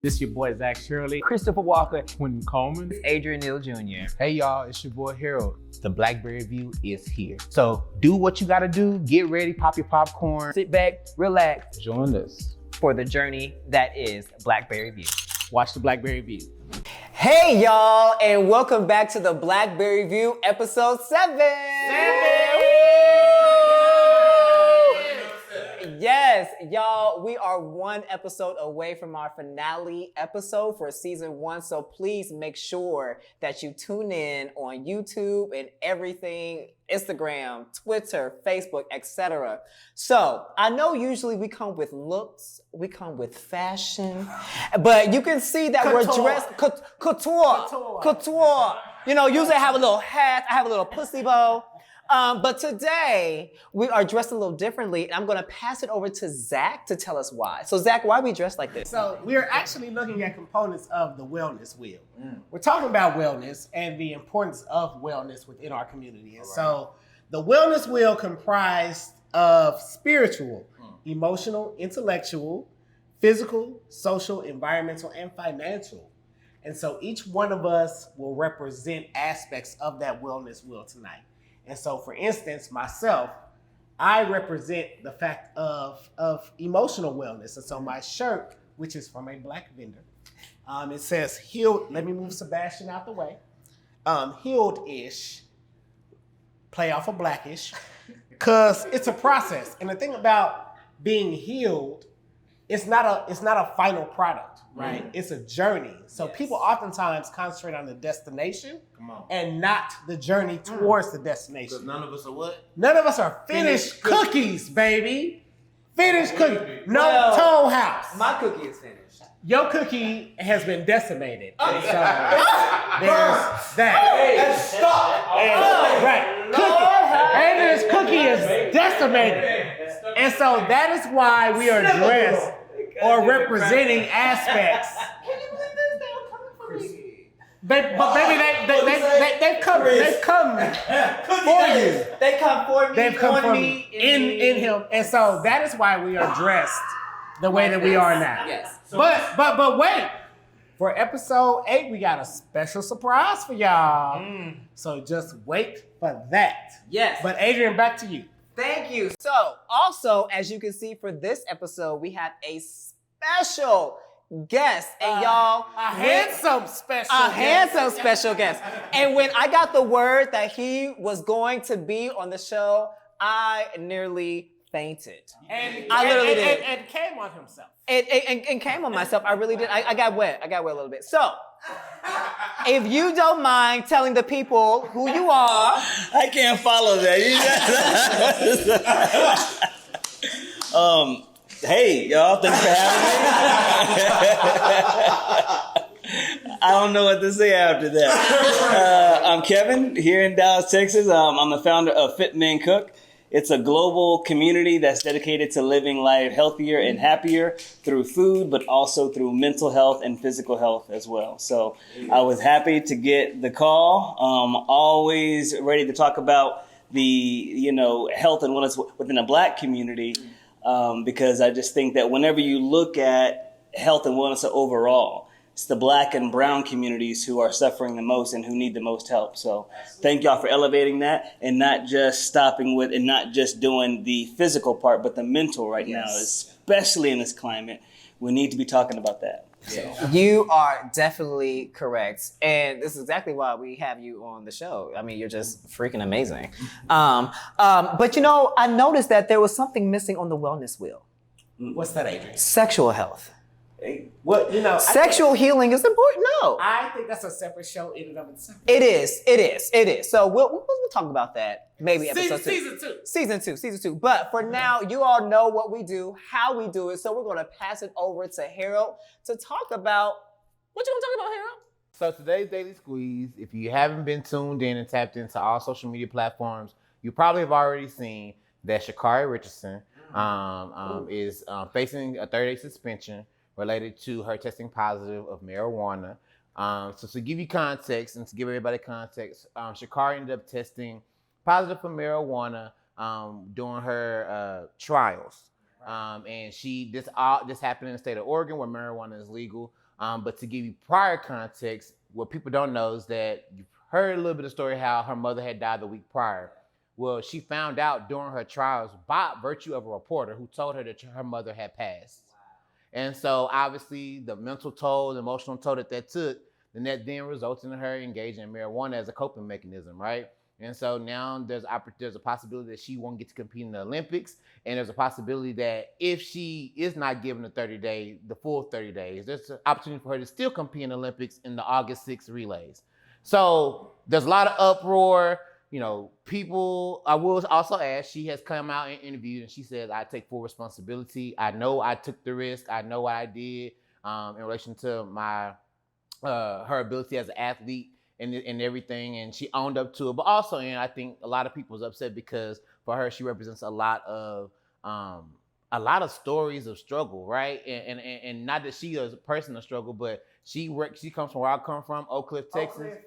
This your boy Zach Shirley, Christopher Walker, Quentin Coleman, Adrian Neal Jr. Hey y'all, it's your boy Harold. The Blackberry View is here. So do what you gotta do, get ready, pop your popcorn, Sit back, relax join us. for the journey that is Blackberry View. Watch the Blackberry View. Hey y'all, and welcome back to the Blackberry View episode 7. Yes, y'all, we are one episode away from our finale episode for season 1. So please make sure that you tune in on YouTube and everything, Instagram, Twitter, Facebook, etc. So I know usually we come with looks, we come with fashion, but you can see that we're dressed couture. You know, usually I have a little hat, I have a little pussy bow. But today we are dressed a little differently, and I'm gonna pass it over to Zach to tell us why. So Zach, why are we dressed like this? So we're actually looking at components of the wellness wheel. We're talking about wellness and the importance of wellness within our community. And so the wellness wheel comprised of spiritual, emotional, intellectual, physical, social, environmental, and financial. And so each one of us will represent aspects of that wellness wheel tonight. And so, for instance, myself, I represent the fact of emotional wellness. And so my shirt, which is from a Black vendor, it says healed. Let me move Sebastian out the way. Healed-ish, play off of Blackish, because it's a process. And the thing about being healed, it's not a final product, right? It's a journey. So people oftentimes concentrate on the destination and not the journey towards the destination. Because none of us are what? None of us are finished cookies, baby. Finished cookies. No Well, Toll House. My cookie is finished. Your cookie has been decimated. And so there's that. Stop! And, right. Cookie. Andrew's cookie is decimated. And so that is why we are dressed or representing aspects. Can you believe this? They were coming for me. But baby, they've come for you. They come for me, They've come on from me, in him. And so that is why we are dressed the way that we are now. Yes. But wait. For episode 8, we got a special surprise for y'all. So just wait for that. Yes. But Adrian, back to you. Thank you. So, also, as you can see for this episode, we have a special guest. And y'all, A handsome special guest. And when I got the word that he was going to be on the show, I nearly fainted. I literally did. And came on himself. And came on myself. I really did. I got wet. I got wet a little bit. So, if you don't mind telling the people who you are. I can't follow that. Hey, y'all, thanks for having me. I don't know what to say after that. I'm Kevin, here in Dallas, Texas. I'm the founder of Fit Men Cook. It's a global community that's dedicated to living life healthier and happier through food, but also through mental health and physical health as well. So I was happy to get the call. Always ready to talk about the, health and wellness within the Black community, because I just think that whenever you look at health and wellness overall, it's the Black and brown communities who are suffering the most and who need the most help. So thank y'all for elevating that and not just stopping with and not just doing the physical part, but the mental right now, especially in this climate. We need to be talking about that. So. You are definitely correct. And this is exactly why we have you on the show. I mean, you're just freaking amazing. But I noticed that there was something missing on the wellness wheel. What's that, Adrian? Sexual health. Well, Sexual healing is important. No. I think that's a separate show in and of itself. It is. So we'll talk about that maybe episode 2. Season 2. But for now, you all know what we do, how we do it. So we're going to pass it over to Harold to talk about, what you want to talk about, Harold? So today's Daily Squeeze, if you haven't been tuned in and tapped into all social media platforms, you probably have already seen that Sha'Carri Richardson is facing a 30-day suspension related to her testing positive of marijuana. So to give you context and to give everybody context, Sha'Carri ended up testing positive for marijuana during her trials. And this happened in the state of Oregon where marijuana is legal. But to give you prior context, what people don't know is that you've heard a little bit of story how her mother had died the week prior. Well, she found out during her trials by virtue of a reporter who told her that her mother had passed. And so obviously the mental toll, the emotional toll that took, then resulted in her engaging in marijuana as a coping mechanism, right? And so now there's a possibility that she won't get to compete in the Olympics. And there's a possibility that if she is not given the full 30 days, there's an opportunity for her to still compete in the Olympics in the August 6th relays. So there's a lot of uproar. People, I will also add, she has come out and interviewed and she says, I take full responsibility. I know I took the risk. I know what I did in relation to her ability as an athlete and everything. And she owned up to it. But also, and I think a lot of people was upset because for her, she represents a lot of stories of struggle, right? And not that she is a person of struggle, but she comes from where I come from, Oak Cliff, Texas,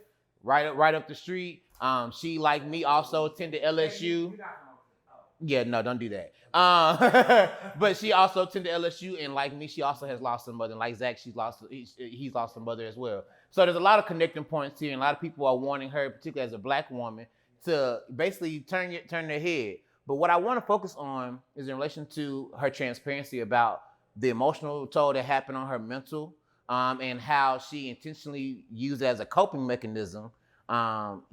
right up the street. She, like me, also attended LSU. Yeah, no, don't do that. But she also attended LSU, and like me, she also has lost her mother. And like Zach, he's lost a mother as well. So there's a lot of connecting points here, and a lot of people are wanting her, particularly as a Black woman, to basically turn their head. But what I want to focus on is in relation to her transparency about the emotional toll that happened on her mental, and how she intentionally used it as a coping mechanism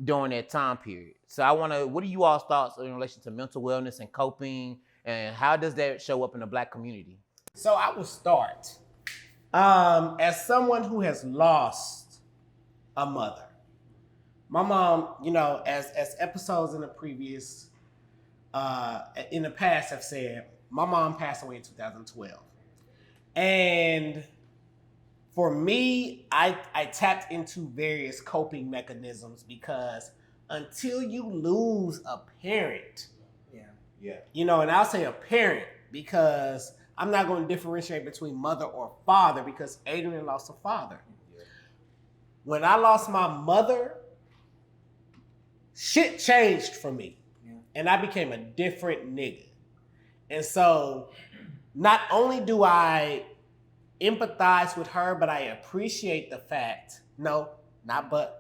during that time period. So what are you all's thoughts in relation to mental wellness and coping, and how does that show up in the Black community? So I will start. As someone who has lost a mother, my mom, as episodes in the past have said, my mom passed away in 2012. And for me, I tapped into various coping mechanisms because until you lose a parent, and I'll say a parent because I'm not going to differentiate between mother or father because Adrian lost a father. Yeah. When I lost my mother, shit changed for me. Yeah. And I became a different nigga. And so not only do I empathize with her, but I appreciate the fact,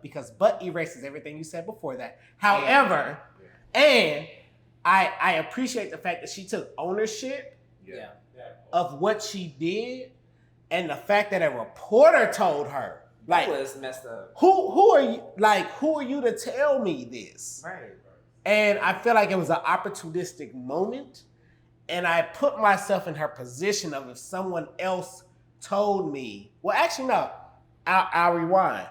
because but erases everything you said before that. However, and I appreciate the fact that she took ownership of what she did, and the fact that a reporter told her, that was messed up. Who are you? Who are you to tell me this? Right. And I feel like it was an opportunistic moment, and I put myself in her position of if someone else told me. Well, actually, no. I'll rewind.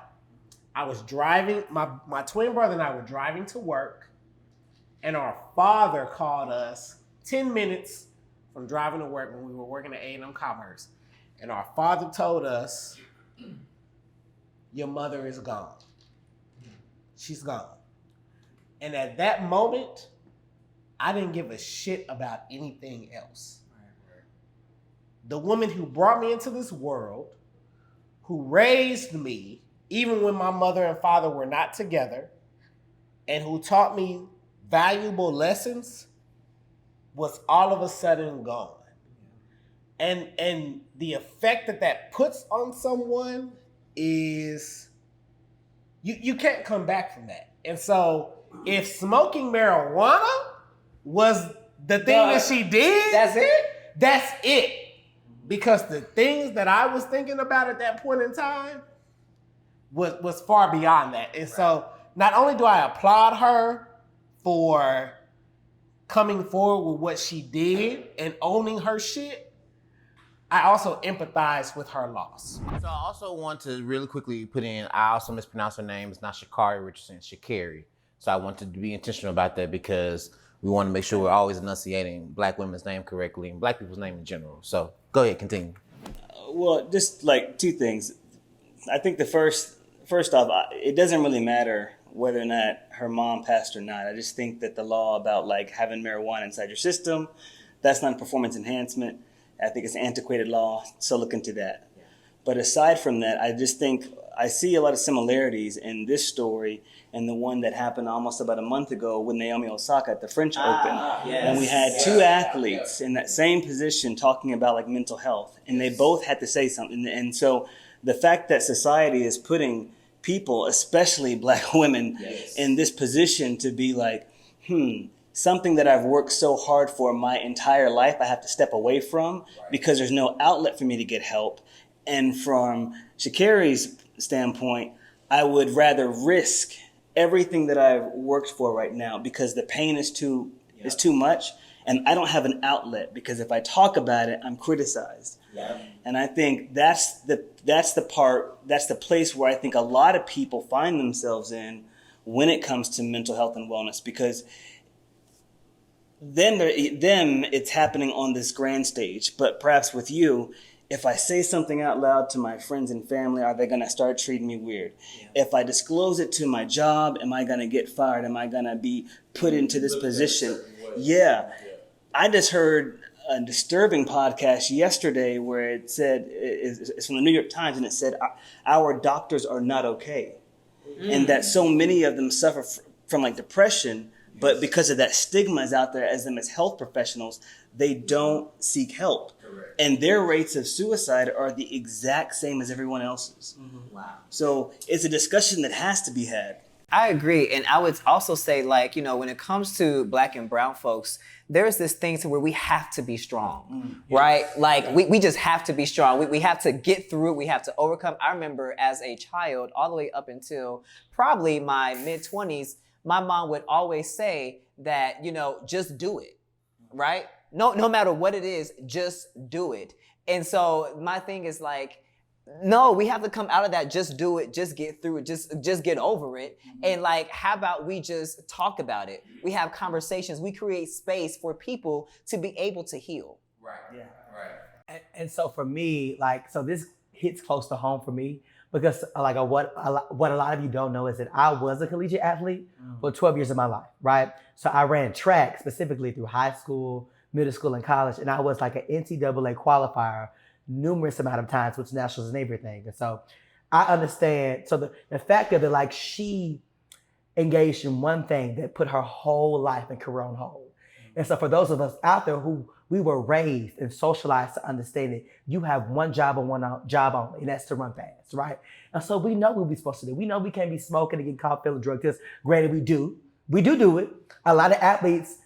I was driving. My twin brother and I were driving to work, and our father called us 10 minutes from driving to work when we were working at A&M Commerce. And our father told us, your mother is gone. She's gone. And at that moment, I didn't give a shit about anything else. The woman who brought me into this world, who raised me, even when my mother and father were not together, and who taught me valuable lessons, was all of a sudden gone. And the effect that puts on someone is you can't come back from that. And so if smoking marijuana was the thing that she did, that's it. Because the things that I was thinking about at that point in time was far beyond that. And so not only do I applaud her for coming forward with what she did and owning her shit, I also empathize with her loss. So I also want to really quickly put in, I also mispronounced her name. It's not Sha'Carri Richardson, Sha'Carri. So I wanted to be intentional about that because we want to make sure we're always enunciating Black women's name correctly and Black people's name in general. So go ahead, continue. Well, just like two things. I think the first off, it doesn't really matter whether or not her mom passed or not. I just think that the law about having marijuana inside your system, that's not performance enhancement. I think it's an antiquated law, so look into that. Yeah. But aside from that, I just think I see a lot of similarities in this story and the one that happened almost about a month ago with Naomi Osaka at the French Open. Yes. And we had two athletes in that same position talking about mental health, and they both had to say something. And so the fact that society is putting people, especially Black women, in this position to be like, something that I've worked so hard for my entire life, I have to step away from because there's no outlet for me to get help. And from Sha'Carri's standpoint, I would rather risk everything that I've worked for right now because the pain is too much, and I don't have an outlet because if I talk about it, I'm criticized. Yeah. And I think that's the place where I think a lot of people find themselves in when it comes to mental health and wellness, because then it's happening on this grand stage. But perhaps with you, if I say something out loud to my friends and family, are they going to start treating me weird? Yeah. If I disclose it to my job, am I going to get fired? Am I going to be put into this position? Yeah. I just heard a disturbing podcast yesterday where it said, it's from the New York Times, and it said, our doctors are not okay. And that so many of them suffer from like depression, but because of that stigma is out there as them as health professionals, they don't seek help. Correct. And their rates of suicide are the exact same as everyone else's. Mm-hmm. Wow. So it's a discussion that has to be had. I agree. And I would also say, like, you know, when it comes to Black and brown folks, there's this thing to where we have to be strong, right? Like, we just have to be strong. We have to get through it. We have to overcome. I remember as a child, all the way up until probably my mid-20s, my mom would always say that, you know, just do it, right? No matter what it is, just do it. And so my thing is like, no, we have to come out of that. Just do it. Just get through it. Just get over it. And like, how about we just talk about it? We have conversations. We create space for people to be able to heal. Right. Yeah. Right. And so for me, like, so this hits close to home for me because like what a lot of you don't know is that I was a collegiate athlete for 12 years of my life, right? So I ran track specifically through high school, middle school, and college, and I was like an NCAA qualifier numerous amount of times with nationals and everything. And so I understand. So the fact that like she engaged in one thing that put her whole life and career on hold. And so for those of us out there who we were raised and socialized to understand that you have one job and one job only, and that's to run fast, right? And so we know what we're supposed to do. We know we can't be smoking and get caught feeling drug tests. Granted, we do it. A lot of athletes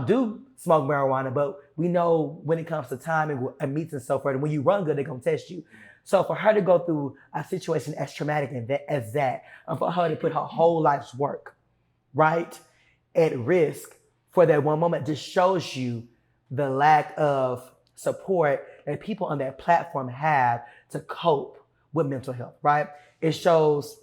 do smoke marijuana, but we know when it comes to time and meets and so forth, and when you run good, they're going to test you. So for her to go through a situation as traumatic as that, and for her to put her whole life's work, right, at risk for that one moment, just shows you the lack of support that people on that platform have to cope with mental health, right? It shows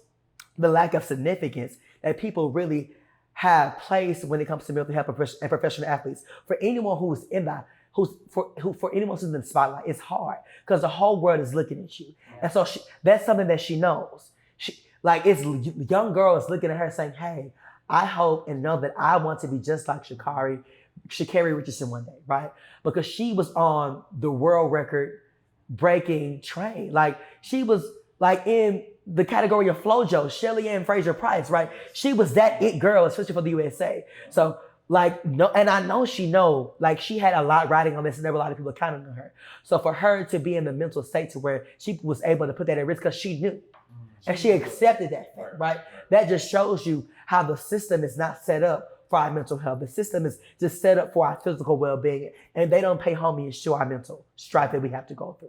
the lack of significance that people really have placed when it comes to mental health and professional athletes. For anyone who's in the spotlight, it's hard because the whole world is looking at you. And so that's something that she knows. It's young girls looking at her saying, hey, I hope and know that I want to be just like Sha'Carri Richardson one day, right? Because she was on the world record breaking train. Like she was like in the category of FloJo, Shelly Ann Fraser-Price, right? She was that it girl, especially for the USA. So like, no, and I know she had a lot riding on this and there were a lot of people counting on her. So for her to be in the mental state to where she was able to put that at risk because she knew and she accepted that, right? That just shows you how the system is not set up for our mental health. The system is just set up for our physical well-being, and they don't pay homage to our mental strife that we have to go through,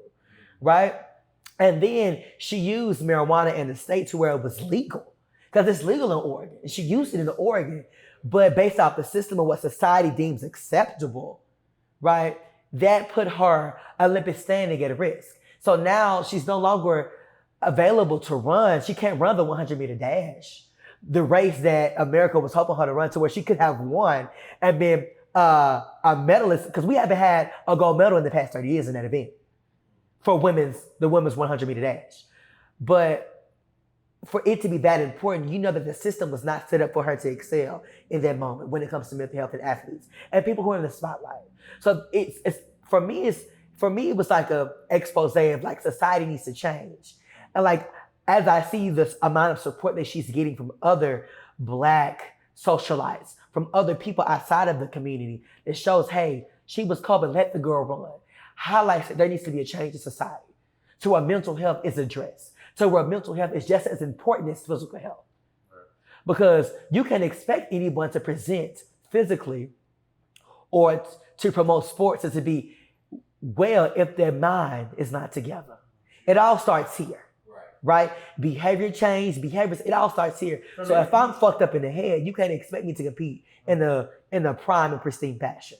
right? And then she used marijuana in the state to where it was legal, because it's legal in Oregon. And she used it in Oregon, but based off the system of what society deems acceptable, right? That put her Olympic standing at risk. So now she's no longer available to run. She can't run the 100-meter dash, the race that America was hoping her to run, to where she could have won and been a medalist, because we haven't had a gold medal in the past 30 years in that event for the women's 100-meter dash. But for it to be that important, you know that the system was not set up for her to excel in that moment when it comes to mental health and athletes and people who are in the spotlight. So for me, it was like a expose of like society needs to change. And like, as I see this amount of support that she's getting from other Black socialites, from other people outside of the community, it shows, hey, she was called, but let the girl run. Highlights that there needs to be a change in society. to where mental health is addressed, to where mental health is just as important as physical health. Because you can expect anyone to present physically or to promote sports and to be well if their mind is not together. It all starts here. Right? Behavior change, behaviors, it all starts here. So if I'm fucked up in the head, you can't expect me to compete in the prime and pristine fashion.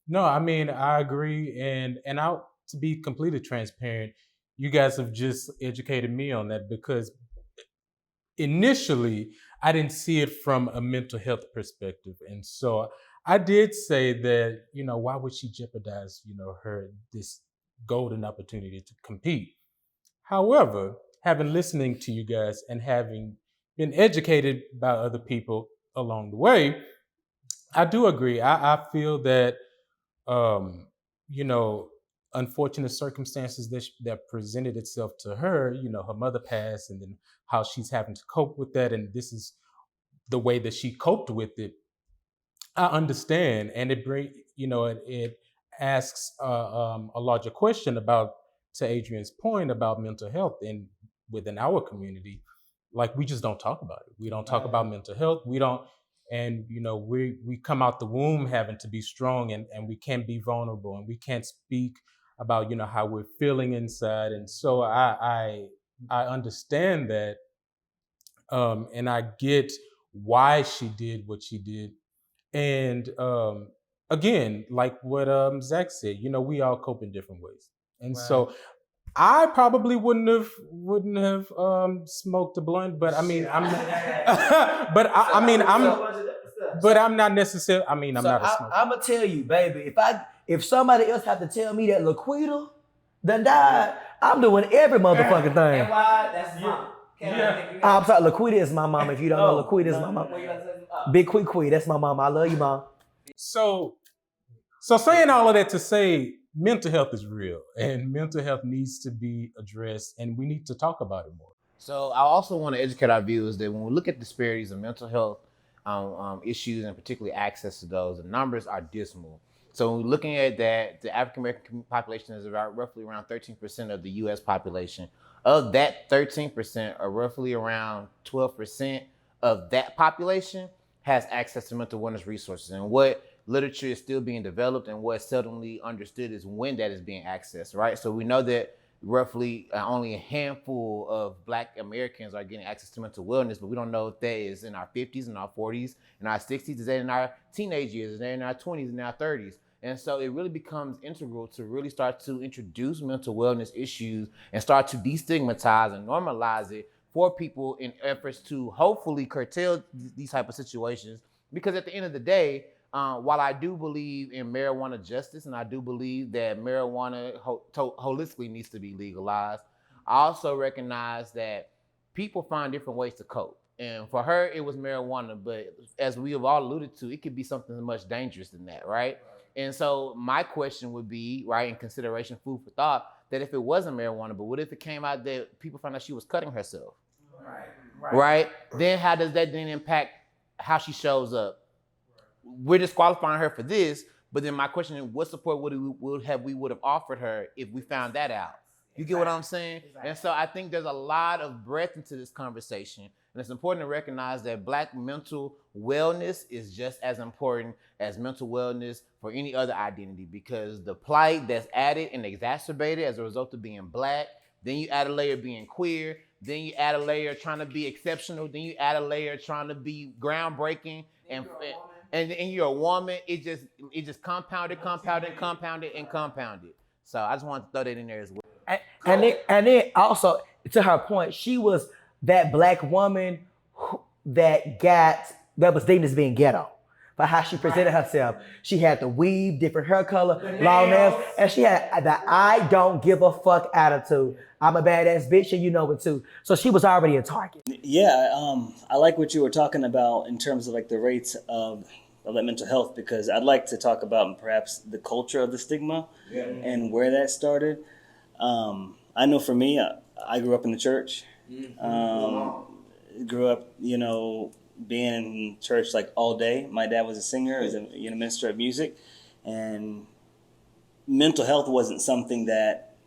No, I mean, I agree. And to be completely transparent, you guys have just educated me on that, because initially I didn't see it from a mental health perspective. And so I did say that, why would she jeopardize, this golden opportunity to compete? However, having listening to you guys and having been educated by other people along the way, I do agree. I feel that, unfortunate circumstances that presented itself to her, her mother passed, and then how she's having to cope with that. And this is the way that she coped with it. I understand. And it asks a larger question about, to Adrian's point, about mental health within our community. Like, we just don't talk about it. We don't talk about mental health. We don't, and we come out the womb having to be strong, and we can't be vulnerable, and we can't speak about how we're feeling inside. And so I understand that, and I get why she did what she did. And again, like what Zach said, we all cope in different ways. And so I probably wouldn't have smoked a blunt, but I mean, I'm not necessarily. I mean, I'm not a smoker. I'm gonna tell you, baby, if somebody else had to tell me that Laquita done died, I'm doing every motherfucking thing. And why? That's mom. I'm sorry, Laquita is my mom. If you don't know, Laquita is my mom. Big Quee, that's my mom. I love you, mom. So saying all of that to say, mental health is real, and mental health needs to be addressed, and we need to talk about it more. So I also want to educate our viewers that when we look at disparities in mental health issues, and particularly access to those, the numbers are dismal. So when we're looking at that, the African American population is roughly around 13% of the U.S. population. Of that 13%, or roughly around 12% of that population has access to mental wellness resources. And what literature is still being developed and what's seldomly understood is when that is being accessed, right? So we know that roughly only a handful of Black Americans are getting access to mental wellness, but we don't know if that is in our 50s, in our 40s, in our 60s, is that in our teenage years, is that in our 20s, in our 30s? And so it really becomes integral to really start to introduce mental wellness issues and start to destigmatize and normalize it for people in efforts to hopefully curtail these type of situations. Because at the end of the day, while I do believe in marijuana justice, and I do believe that marijuana holistically needs to be legalized, I also recognize that people find different ways to cope. And for her, it was marijuana, but as we have all alluded to, it could be something much dangerous than that, right? And so my question would be, right, in consideration, food for thought, that if it wasn't marijuana, but what if it came out that people found out she was cutting herself? Right? Then how does that then impact how she shows up? We're disqualifying her for this, but then my question is, what support would we have offered her if we found that out? You get what I'm saying? Exactly. And so I think there's a lot of breadth into this conversation, and it's important to recognize that Black mental wellness is just as important as mental wellness for any other identity, because the plight that's added and exacerbated as a result of being Black, then you add a layer of being queer, then you add a layer of trying to be exceptional, then you add a layer of trying to be groundbreaking, and you're a woman. It just compounded. So I just wanted to throw that in there as well. And then also, to her point, she was that Black woman that was deemed as being ghetto for how she presented herself. She had the weave, different hair color, long nails, and she had the I don't give a fuck attitude. I'm a badass bitch, and you know it too. So she was already a target. Yeah, I like what you were talking about in terms of like the rates of mental health, because I'd like to talk about perhaps the culture of the stigma and where that started. I know for me, I grew up in the church. Grew up, being in church like all day. My dad was a singer, he was a minister of music, and mental health wasn't something that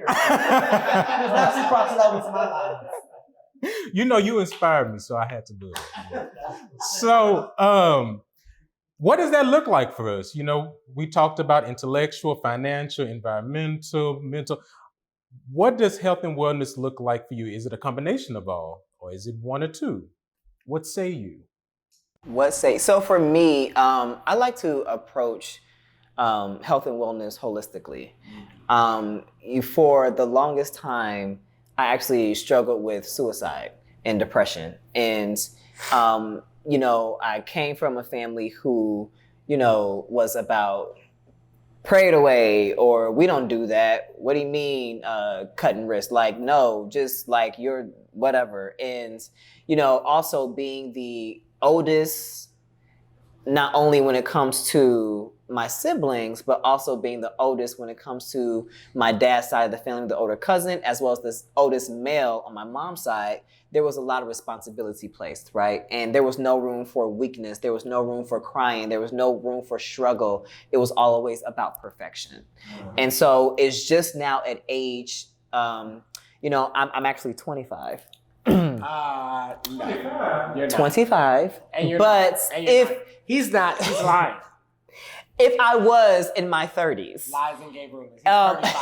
here. Now she crosses over to my life. You know, you inspired me, so I had to do it. So, what does that look like for us? You know, we talked about intellectual, financial, environmental, mental. What does health and wellness look like for you? Is it a combination of all, or is it one or two? What say you? So for me, I like to approach health and wellness holistically. For the longest time, I actually struggled with suicide and depression. And, you know, I came from a family who, you know, was about pray it away, or we don't do that. What do you mean cutting wrists? Like, no, just like you're whatever. And, you know, also being the oldest, not only when it comes to my siblings, but also being the oldest when it comes to my dad's side of the family, the older cousin, as well as the oldest male on my mom's side, there was a lot of responsibility placed, right? And there was no room for weakness. There was no room for crying. There was no room for struggle. It was always about perfection. And so it's just now at age, you know, I'm actually 25. No, you're not. 25. And you're but not. And you're not. He's not. He's lying. If I was in my 30s. Lies and gave rumors. He's 35.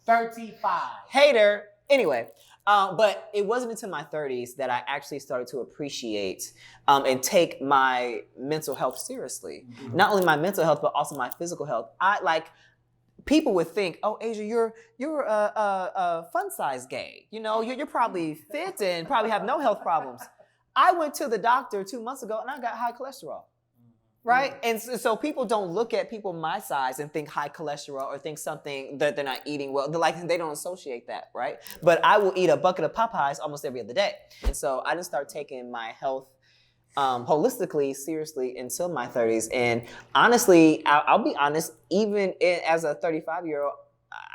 35. Hater. Anyway, but it wasn't until my 30s that I actually started to appreciate and take my mental health seriously. Mm-hmm. Not only my mental health, but also my physical health. People would think, oh, Asia, you're a fun-sized gay. You know, you're probably fit and probably have no health problems. I went to the doctor 2 months ago and I got high cholesterol. Right? And so people don't look at people my size and think high cholesterol or think something that they're not eating well. They don't associate that, right? But I will eat a bucket of Popeyes almost every other day. And so I didn't start taking my health holistically, seriously until my 30s. And honestly, I'll be honest, even as a 35-year-old,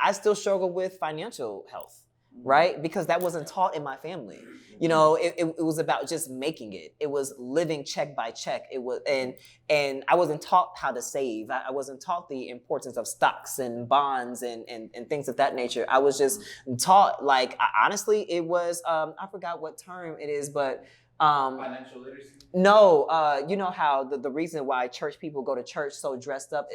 I still struggle with financial health, right? Because that wasn't taught in my family. You know, it was about just making it. It was living check by check. It was, and I wasn't taught how to save. I wasn't taught the importance of stocks and bonds and things of that nature. I was just taught, like, honestly, it was, I forgot what term it is, but financial literacy? No, you know how the reason why church people go to church so dressed up.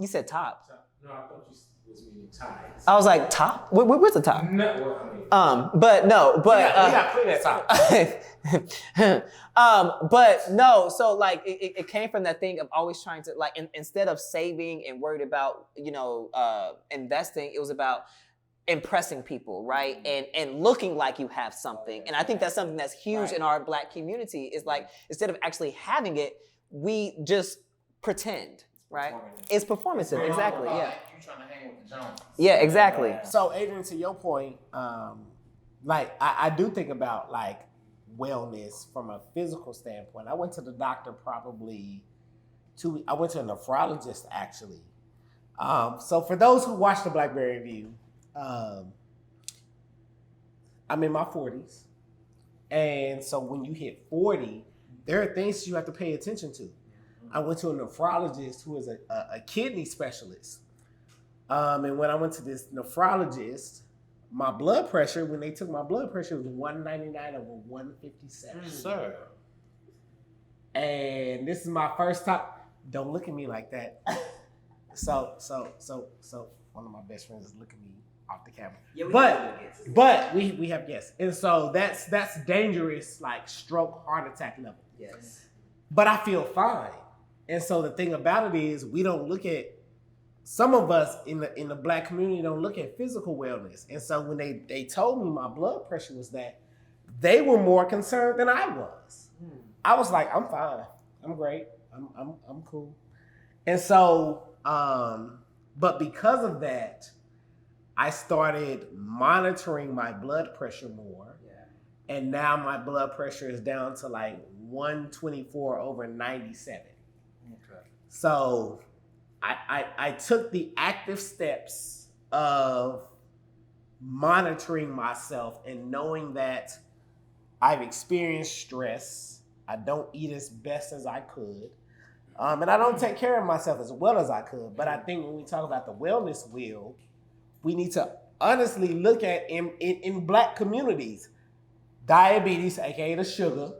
You said top. No, I thought you was meaning ties. I was like, top? Where's the top? No, I mean, but no, but yeah, clean that top. but no, so like it came from that thing of always trying to, like, instead of saving and worried about, you know, investing, it was about impressing people, right? And looking like you have something. And I think that's something that's huge in our Black community, is like, instead of actually having it, we just pretend, right? It's performative, exactly, yeah. You trying to hang with the Jones. Yeah, exactly. So, Adrian, to your point, like, I do think about, like, wellness from a physical standpoint. I went to the doctor probably I went to a nephrologist, actually. So for those who watch the Blackberry View, I'm in my 40s. And so when you hit 40, there are things you have to pay attention to. I went to a nephrologist who is a kidney specialist. And when I went to this nephrologist, my blood pressure, when they took my blood pressure, was 199 over 157. Sir. And this is my first time. Don't look at me like that. So one of my best friends is looking at me off the camera. Yeah, but we have guests. And so that's dangerous, like stroke, heart attack level. Yes. But I feel fine. And so the thing about it is, we don't look at, some of us in the Black community don't look at physical wellness. And so when they told me my blood pressure was that, they were more concerned than I was. I was like, I'm fine. I'm great. I'm cool. And so, but because of that, I started monitoring my blood pressure more. Yeah. And now my blood pressure is down to like 124 over 97. Okay. So I took the active steps of monitoring myself and knowing that I've experienced stress. I don't eat as best as I could. And I don't take care of myself as well as I could. But I think when we talk about the wellness wheel, we need to honestly look at in black communities, diabetes, aka the sugar,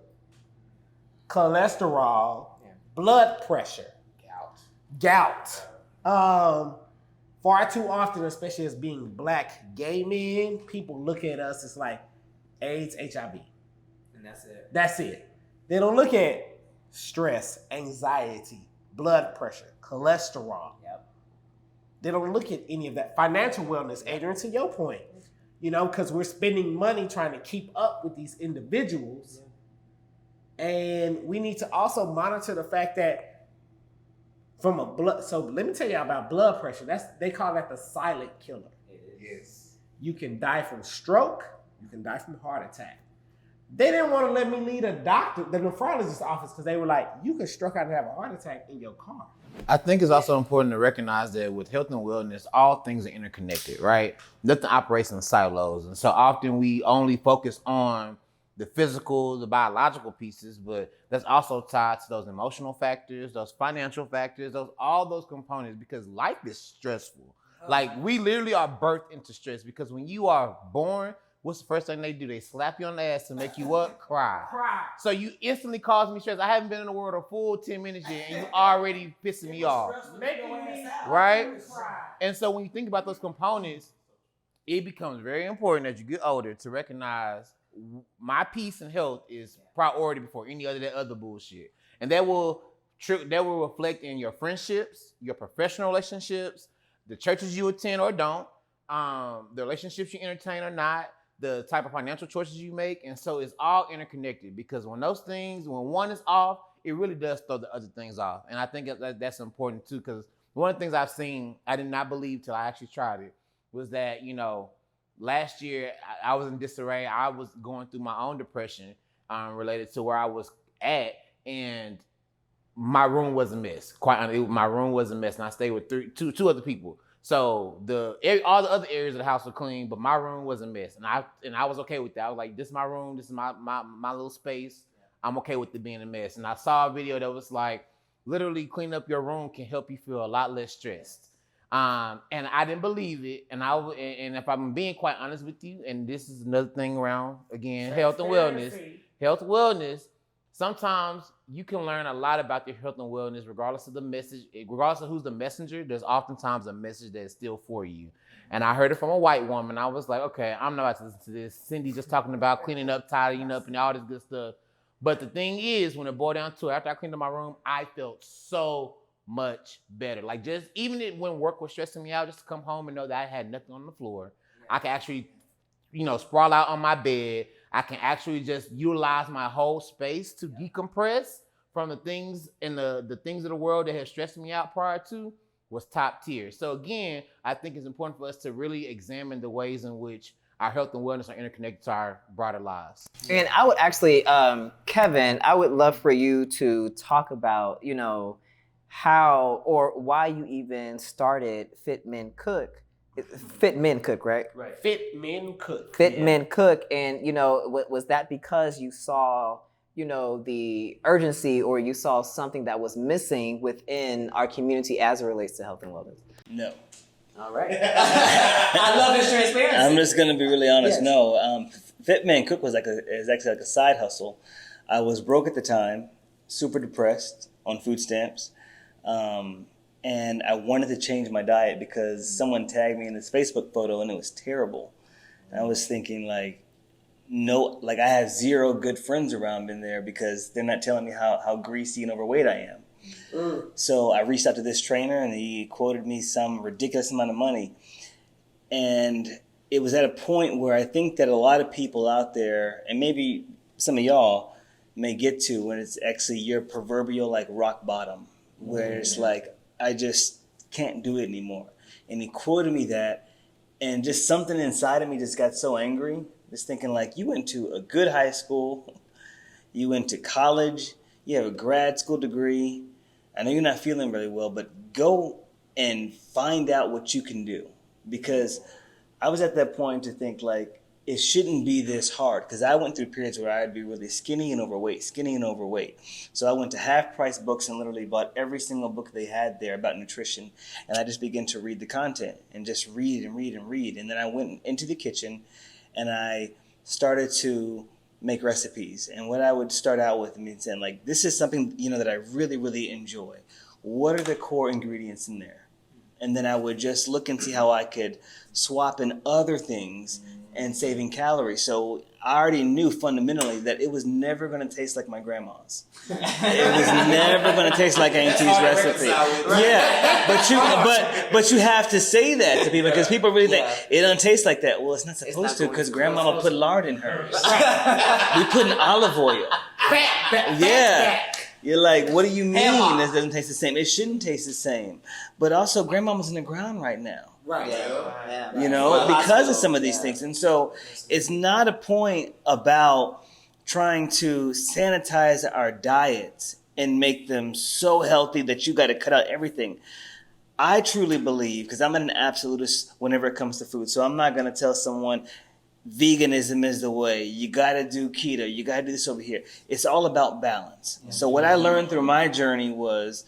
cholesterol, blood pressure, gout. Far too often, especially as being black gay men, people look at us as like AIDS, HIV. And that's it. That's it. They don't look at stress, anxiety, blood pressure, cholesterol. Yep. They don't look at any of that. Financial wellness, Adrian, to your point, because we're spending money trying to keep up with these individuals. And we need to also monitor the fact that so let me tell you about blood pressure. They call that the silent killer. Yes. You can die from stroke, you can die from heart attack. They didn't want to let me leave the nephrologist's office because they were like, you can stroke out and have a heart attack in your car. I think it's also important to recognize that with health and wellness, all things are interconnected, right? Nothing operates in silos. And so often we only focus on the physical, the biological pieces, but that's also tied to those emotional factors, those financial factors, all those components, because life is stressful. Like, we literally are birthed into stress, because when you are born, what's the first thing they do? They slap you on the ass to make you what? Cry. So you instantly cause me stress. I haven't been in the world a full 10 minutes yet, and you already pissing me off. Right? And so when you think about those components, it becomes very important as you get older to recognize my peace and health is priority before any other bullshit. And that will reflect in your friendships, your professional relationships, the churches you attend or don't, the relationships you entertain or not, the type of financial choices you make. And so it's all interconnected, because when one is off, it really does throw the other things off. And I think that's important too, because one of the things I've seen, I did not believe till I actually tried it, was that, last year I was in disarray. I was going through my own depression related to where I was at, and my room was a mess. Quite honestly, my room was a mess, and I stayed with two other people. So all the other areas of the house were clean, but my room was a mess, and I was okay with that. I was like, this is my room, this is my little space. I'm okay with it being a mess. And I saw a video that was like, literally cleaning up your room can help you feel a lot less stressed. And I didn't believe it, and if I'm being quite honest with you, and this is another thing around, again, health and wellness. Sometimes you can learn a lot about your health and wellness regardless of the message, regardless of who's the messenger. There's oftentimes a message that is still for you. And I heard it from a white woman. I was like, okay, I'm not about to listen to this. Cindy just talking about cleaning up, tidying up, and all this good stuff. But the thing is, when it boiled down to it, after I cleaned up my room, I felt so much better. Like, just even when work was stressing me out, just to come home and know that I had nothing on the floor. I can actually, sprawl out on my bed. I can actually just utilize my whole space to decompress from the things and the things of the world that had stressed me out prior to was top tier. So again, I think it's important for us to really examine the ways in which our health and wellness are interconnected to our broader lives. And I would actually, Kevin, I would love for you to talk about, how or why you even started Fit Men Cook. Fit Men Cook, right? Right. Fit Men Cook. Fit Men Cook. And, was that because you saw, the urgency, or you saw something that was missing within our community as it relates to health and wellness? No. All right. I love his transparency. I'm just going to be really honest. Yes. No. Fit Man Cook is actually like a side hustle. I was broke at the time, super depressed on food stamps. And I wanted to change my diet because someone tagged me in this Facebook photo and it was terrible. And I was thinking I have zero good friends around in there because they're not telling me how greasy and overweight I am. So I reached out to this trainer and he quoted me some ridiculous amount of money. And it was at a point where I think that a lot of people out there, and maybe some of y'all may get to, when it's actually your proverbial rock bottom, where it's I just can't do it anymore. And he quoted me that, and just something inside of me just got so angry, just thinking you went to a good high school, you went to college, you have a grad school degree, I know you're not feeling really well, but go and find out what you can do. Because I was at that point to think it shouldn't be this hard, because I went through periods where I'd be really skinny and overweight. So I went to Half Price Books and literally bought every single book they had there about nutrition. And I just began to read the content and just read. And then I went into the kitchen and I started to make recipes. And what I would start out with means saying, like, this is something, that I really, really enjoy. What are the core ingredients in there? And then I would just look and see how I could swap in other things and saving calories. So I already knew fundamentally that it was never going to taste like my grandma's. It was never going to taste like Auntie's recipe. Yeah, but you have to say that to people, because people really think it doesn't taste like that. Well, it's not supposed to, because Grandmama put lard in hers. We put in olive oil. You're like, what do you mean this doesn't taste the same? It shouldn't taste the same. But also, Grandmama's in the ground right now. Right. Because of some of these things. And so it's not a point about trying to sanitize our diets and make them so healthy that you got to cut out everything. I truly believe, because I'm an absolutist whenever it comes to food, so I'm not going to tell someone veganism is the way. You got to do keto. You got to do this over here. It's all about balance. So what I learned through my journey was,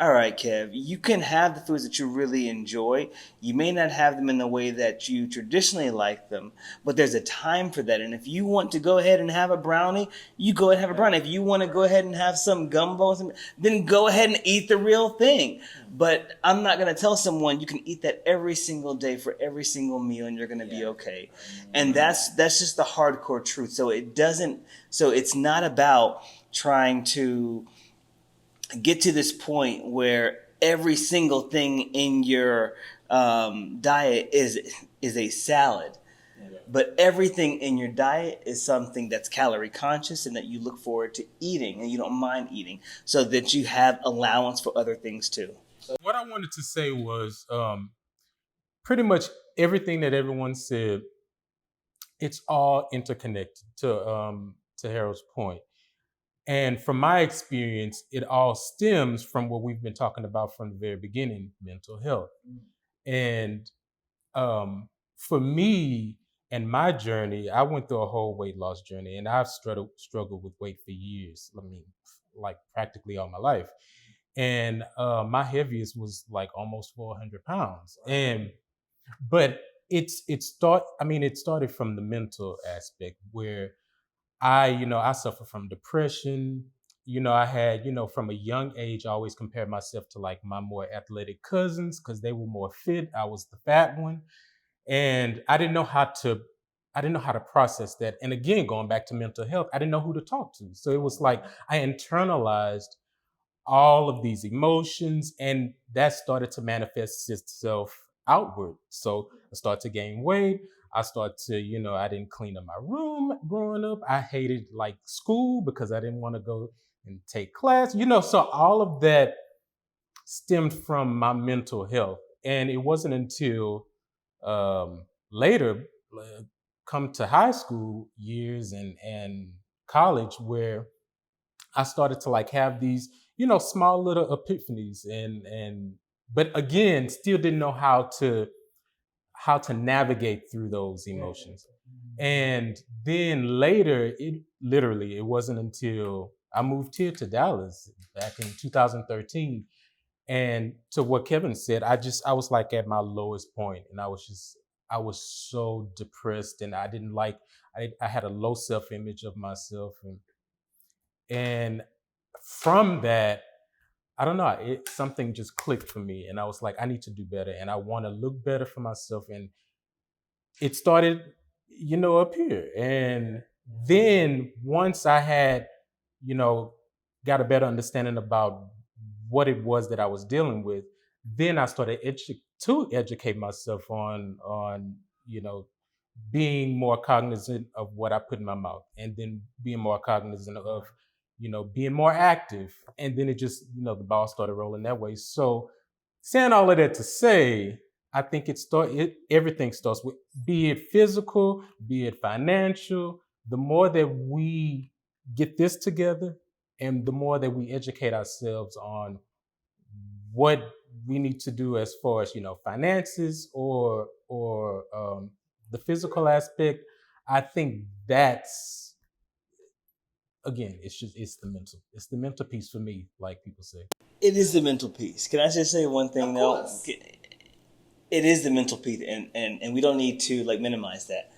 all right, Kev, you can have the foods that you really enjoy. You may not have them in the way that you traditionally like them, but there's a time for that. And if you want to go ahead and have a brownie, you go ahead and have a brownie. If you want to go ahead and have some gumbo, then go ahead and eat the real thing. But I'm not going to tell someone you can eat that every single day for every single meal and you're going to be okay. And that's just the hardcore truth. So it's not about trying to get to this point where every single thing in your diet is a salad, but everything in your diet is something that's calorie conscious and that you look forward to eating and you don't mind eating, so that you have allowance for other things too. What I wanted to say was pretty much everything that everyone said. It's all interconnected to Harold's point. And from my experience, it all stems from what we've been talking about from the very beginning, mental health. And for me and my journey, I went through a whole weight loss journey, and I've struggled with weight for years. I mean, like practically all my life. And my heaviest was like almost 400 pounds. But it started from the mental aspect, where I suffer from depression. I had, from a young age, I always compared myself to like my more athletic cousins because they were more fit. I was the fat one. And I didn't know how to process that. And again, going back to mental health, I didn't know who to talk to. So it was like I internalized all of these emotions, and that started to manifest itself outward. So I started to gain weight. I started to, I didn't clean up my room growing up. I hated like school because I didn't want to go and take class, so all of that stemmed from my mental health. And it wasn't until later, come to high school years and college, where I started to like have these, small little epiphanies but again, still didn't know how to navigate through those emotions. And then later, it wasn't until I moved here to Dallas back in 2013. And to what Kevin said, I was like at my lowest point, and I was so depressed, and I had a low self-image of myself. And from that, I don't know, something just clicked for me, and I was like, I need to do better, and I want to look better for myself. And it started, up here. And then once I had, got a better understanding about what it was that I was dealing with, then I started to educate myself on, being more cognizant of what I put in my mouth, and then being more cognizant of, being more active. And then it just, the ball started rolling that way. So saying all of that to say, I think everything starts with, be it physical, be it financial. The more that we get this together, and the more that we educate ourselves on what we need to do as far as, finances or the physical aspect, I think that's, again, it's the mental piece for me, like people say. It is the mental piece. Can I just say one thing though? It is the mental piece, and we don't need to like minimize that.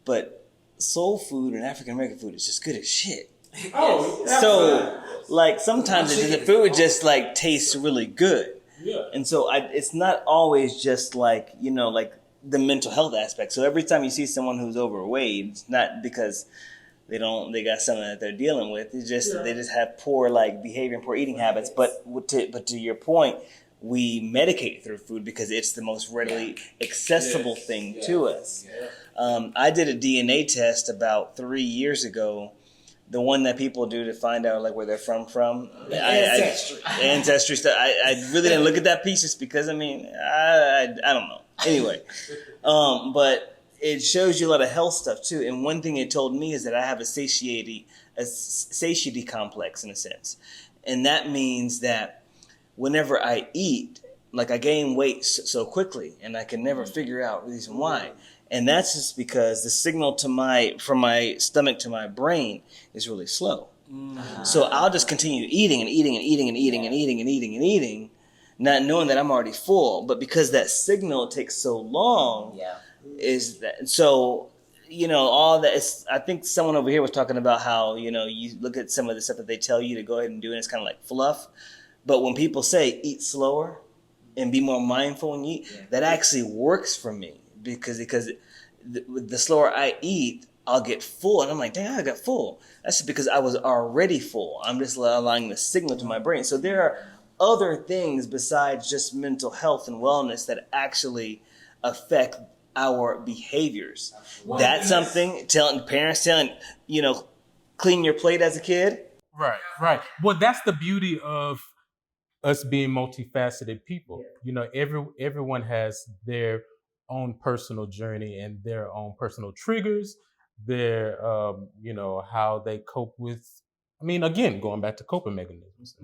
But soul food and African American food is just good as shit. Oh, so like sometimes the food just like tastes really good. Yeah. And so it's not always just like, you know, like the mental health aspect. So every time you see someone who's overweight, it's not because they got something that they're dealing with. It's just they just have poor like behavior and poor eating habits. But to your point, we medicate through food because it's the most readily accessible thing to us. I did a DNA test about 3 years ago, the one that people do to find out like where they're from. Ancestry stuff. I really didn't look at that piece just because I don't know. Anyway, but it shows you a lot of health stuff too. And one thing it told me is that I have a satiety complex in a sense, and that means that whenever I eat, like I gain weight so quickly, and I can never figure out the reason why. And that's just because the signal from my stomach to my brain is really slow. So I'll just continue eating and eating and eating and eating and eating and eating and eating, not knowing that I'm already full. But because that signal takes so long, is that so? You know, all that is, I think someone over here was talking about how, you know, you look at some of the stuff that they tell you to go ahead and do, and it's kind of like fluff. But when people say eat slower and be more mindful when you eat, that actually works for me because the slower I eat, I'll get full. And I'm like, dang, I got full. That's because I was already full. I'm just allowing the signal to my brain. So there are other things besides just mental health and wellness that actually affect our behaviors. That's something parents telling, you know, clean your plate as a kid. Right. Well, that's the beauty of us being multifaceted people. You know, everyone has their own personal journey and their own personal triggers, their you know, how they cope with, I mean, again, going back to coping mechanisms.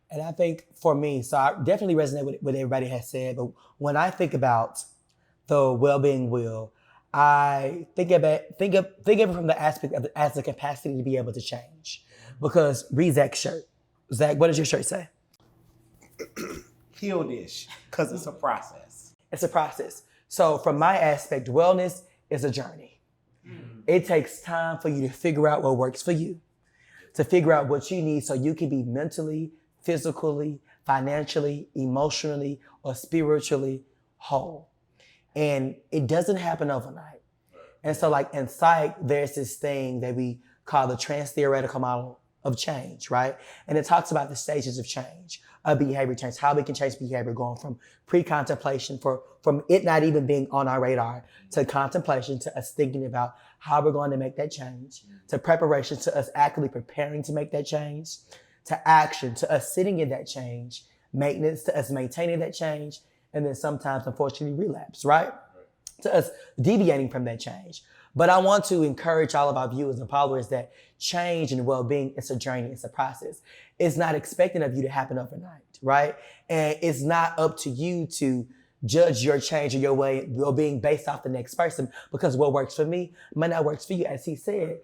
And I think for me, so I definitely resonate with what everybody has said, but when I think about the well-being wheel, I think of it from the aspect of as the capacity to be able to change. Because read Zach's shirt. Zach, what does your shirt say? Heal this, because it's a process. It's a process. So from my aspect, wellness is a journey. It takes time for you to figure out what works for you, to figure out what you need so you can be mentally, physically, financially, emotionally, or spiritually whole. And it doesn't happen overnight. And so like in psych, there's this thing that we call the trans-theoretical model of change, right? And it talks about the stages of change, of behavior change, how we can change behavior going from pre-contemplation, from it not even being on our radar, to contemplation, to us thinking about how we're going to make that change, to preparation, to us actively preparing to make that change, to action, to us sitting in that change, maintenance, to us maintaining that change, and then sometimes, unfortunately, relapse, right? To us deviating from that change. But I want to encourage all of our viewers and followers that change and well-being, it's a journey, it's a process. It's not expected of you to happen overnight, right? And it's not up to you to judge your change or your well-being based off the next person, because what works for me might not work for you. As he said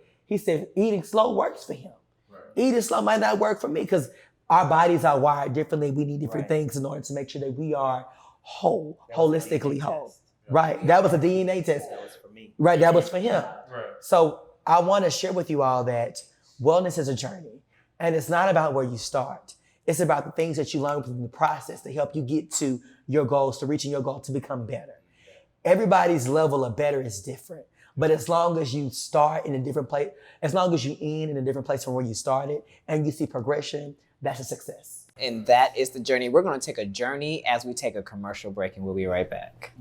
eating slow works for him. Right. Eating slow might not work for me because our bodies are wired differently. We need different things in order to make sure that we are whole, holistically whole. Right. That was a DNA test. That was for me. Right. That was for him. Right. So I want to share with you all that wellness is a journey, and it's not about where you start. It's about the things that you learn within the process to help you get to your goals, to reaching your goal, to become better. Everybody's level of better is different, but as long as you start in a different place, as long as you end in a different place from where you started and you see progression, that's a success. And that is the journey. We're going to take a journey as we take a commercial break, and we'll be right back.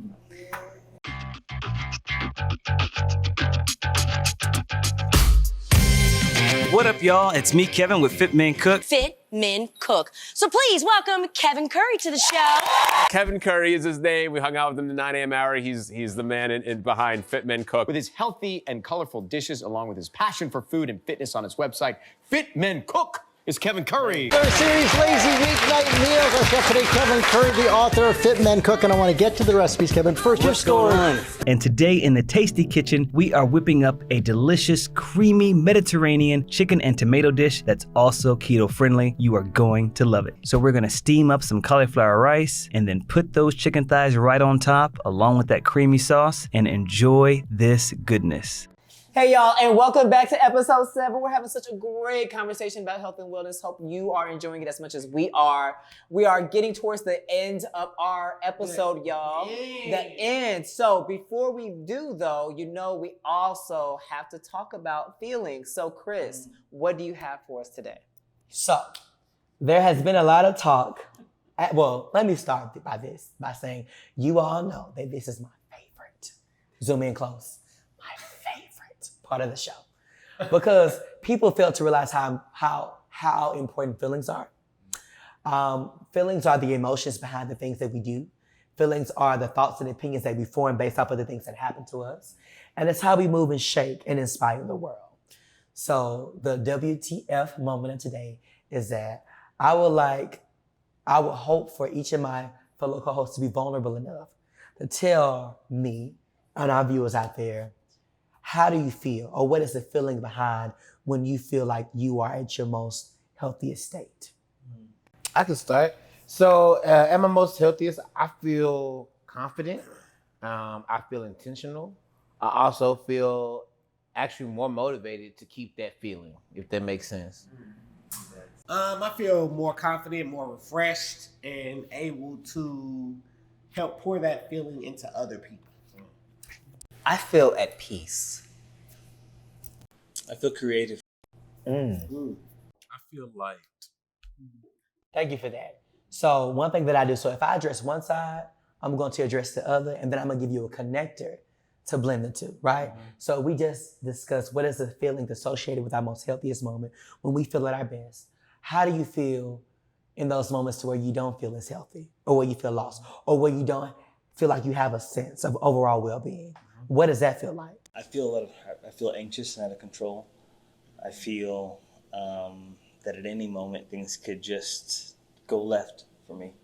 What up, y'all? It's me, Kevin, with Fit Men Cook. Fit Men Cook. So please welcome Kevin Curry to the show. Kevin Curry is his name. We hung out with him the 9 a.m. hour. He's the man behind Fit Men Cook. With his healthy and colorful dishes, along with his passion for food and fitness on his website, Fit Men Cook is Kevin Curry. Our series Lazy Weeknight Meals. Our chef today, Kevin Curry, the author of Fit Men Cook, and I want to get to the recipes, Kevin. First, your story. And today in the Tasty Kitchen, we are whipping up a delicious, creamy Mediterranean chicken and tomato dish that's also keto friendly. You are going to love it. So we're gonna steam up some cauliflower rice and then put those chicken thighs right on top along with that creamy sauce and enjoy this goodness. Hey y'all, and welcome back to episode 7. We're having such a great conversation about health and wellness. Hope you are enjoying it as much as we are. We are getting towards the end of our episode, y'all. The end. So before we do though, you know we also have to talk about feelings. So Chris, what do you have for us today? So, there has been a lot of talk. Well, let me start by saying, you all know that this is my favorite. Zoom in close. My favorite part of the show. Because people fail to realize how important feelings are. Feelings are the emotions behind the things that we do. Feelings are the thoughts and opinions that we form based off of the things that happen to us. And it's how we move and shake and inspire the world. So the WTF moment of today is that I would hope for each of my fellow co-hosts to be vulnerable enough to tell me and our viewers out there, how do you feel, or what is the feeling behind when you feel like you are at your most healthiest state? I can start. So at my most healthiest, I feel confident. I feel intentional. I also feel actually more motivated to keep that feeling, if that makes sense. I feel more confident, more refreshed, and able to help pour that feeling into other people. I feel at peace. I feel creative. I feel light. Thank you for that. So one thing that I do, so if I address one side, I'm going to address the other, and then I'm going to give you a connector to blend the two, right? So we just discussed what is the feeling associated with our most healthiest moment when we feel at our best. How do you feel in those moments to where you don't feel as healthy, or where you feel lost, or where you don't feel like you have a sense of overall well-being? What does that feel like? I feel anxious and out of control. I feel that at any moment things could just go left for me.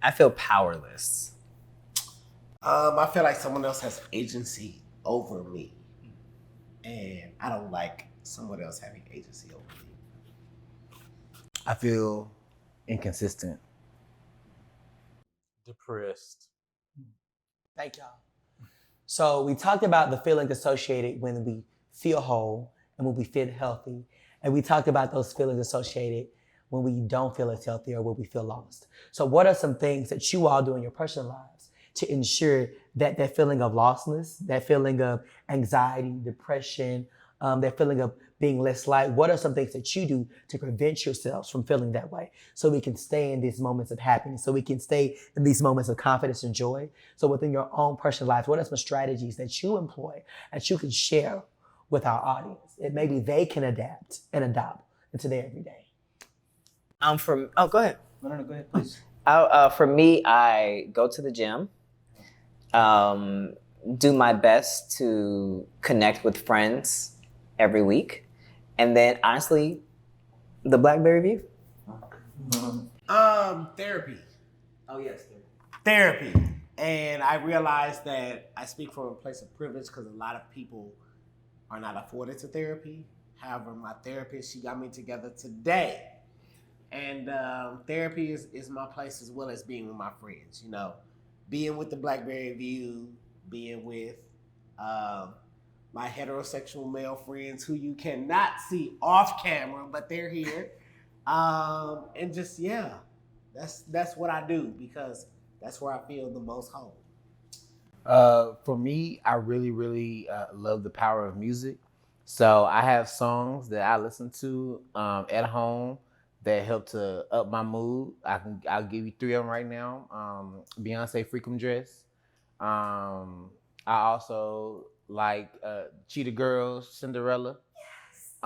I feel powerless. I feel like someone else has agency over me, and I don't like someone else having agency over me. I feel inconsistent. Depressed. Thank y'all. So we talked about the feeling associated when we feel whole and when we feel healthy. And we talked about those feelings associated when we don't feel as healthy or when we feel lost. So what are some things that you all do in your personal lives to ensure that that feeling of lostness, that feeling of anxiety, depression, that feeling of being less light, what are some things that you do to prevent yourselves from feeling that way so we can stay in these moments of happiness, so we can stay in these moments of confidence and joy? So within your own personal lives, what are some strategies that you employ that you can share with our audience and maybe they can adapt and adopt into their everyday? Go ahead. No, go ahead, please. For me, I go to the gym, do my best to connect with friends every week. And then honestly, the Blackberry View. Therapy. Oh yes, Therapy. And I realized that I speak from a place of privilege because a lot of people are not afforded to therapy. However, my therapist, she got me together today. And therapy is my place as well as being with my friends, you know, being with the Blackberry View, being with my heterosexual male friends who you cannot see off camera, but they're here. And just, yeah, that's what I do because that's where I feel the most home. For me, I really love the power of music. So I have songs that I listen to at home that help to up my mood. I'll give you 3 of them right now. Beyonce, Freakum Dress. I also like Cheetah Girls, Cinderella. Yes.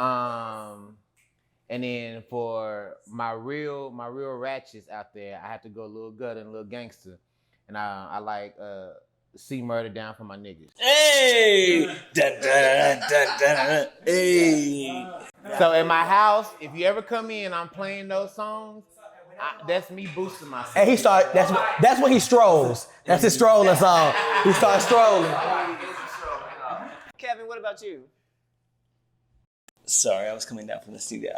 And then for my real ratchets out there, I have to go a little gutter and a little gangster. And I like See Murder Down for my niggas. Hey! Dun, dun, dun, dun, dun. Hey! So in my house, if you ever come in, I'm playing those songs. That's me boosting myself. And he start. That's when he strolls. That's his strolling song. He starts strolling. Kevin, what about you? Sorry, I was coming down from the studio.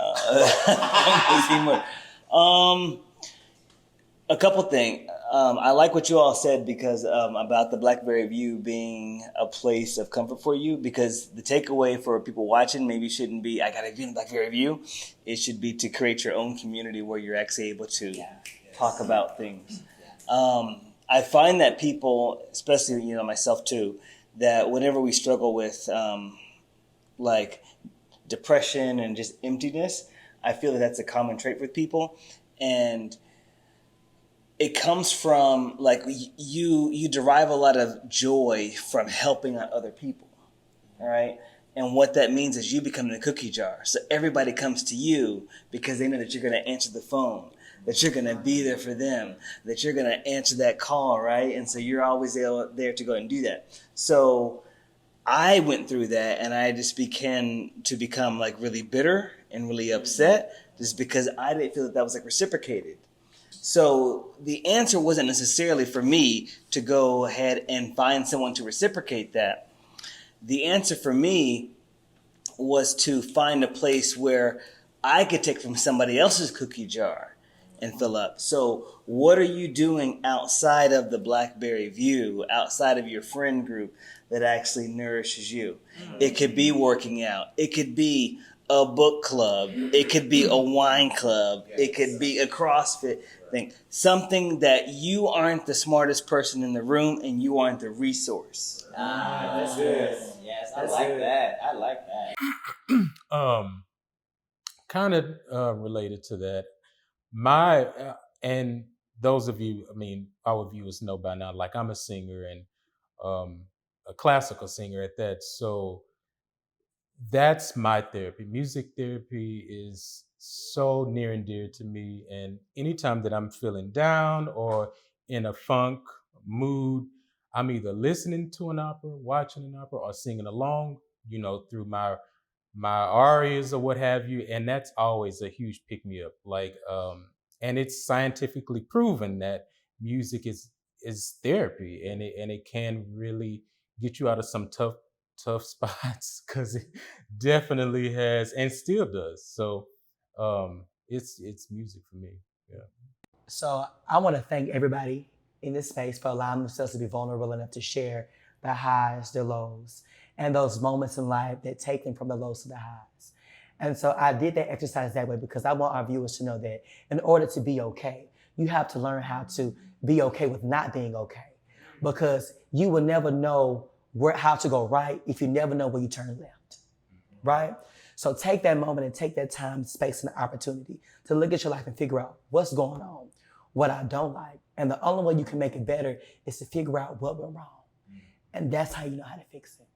A couple things. I like what you all said because about the Blackberry View being a place of comfort for you, because the takeaway for people watching maybe shouldn't be, I gotta be in the Blackberry View. It should be to create your own community where you're actually able to talk about things. I find that people, especially myself too, that whenever we struggle with like depression and just emptiness, I feel that that's a common trait with people. And it comes from like you derive a lot of joy from helping out other people, all right? And what that means is you become the cookie jar. So everybody comes to you because they know that you're going to answer the phone, that you're going to be there for them, that you're going to answer that call, right? And so you're always there to go and do that. So I went through that, and I just began to become like really bitter and really upset just because I didn't feel that was like reciprocated. So the answer wasn't necessarily for me to go ahead and find someone to reciprocate that. The answer for me was to find a place where I could take from somebody else's cookie jar and fill up. So what are you doing outside of the Blackberry View, outside of your friend group that actually nourishes you? It could be working out. It could be a book club. It could be a wine club. It could be a CrossFit thing. Something that you aren't the smartest person in the room and you aren't the resource. That's good. Yes, I like that. I like that. Kind of related to that. And those of you, our viewers know by now, like I'm a singer and a classical singer at that. So that's my therapy. Music therapy is so near and dear to me. And anytime that I'm feeling down or in a funk mood, I'm either listening to an opera, watching an opera, or singing along, through my arias or what have you. And that's always a huge pick me up. And it's scientifically proven that music is therapy, and it can really get you out of some tough spots, because it definitely has and still does. So it's music for me. Yeah. So I want to thank everybody in this space for allowing themselves to be vulnerable enough to share their highs, their lows, and those moments in life that take them from the lows to the highs. And so I did that exercise that way because I want our viewers to know that in order to be okay, you have to learn how to be okay with not being okay, because you will never know how to go right if you never know where you turn left, right? So take that moment and take that time, space, and opportunity to look at your life and figure out what's going on, what I don't like. And the only way you can make it better is to figure out what went wrong. And that's how you know how to fix it.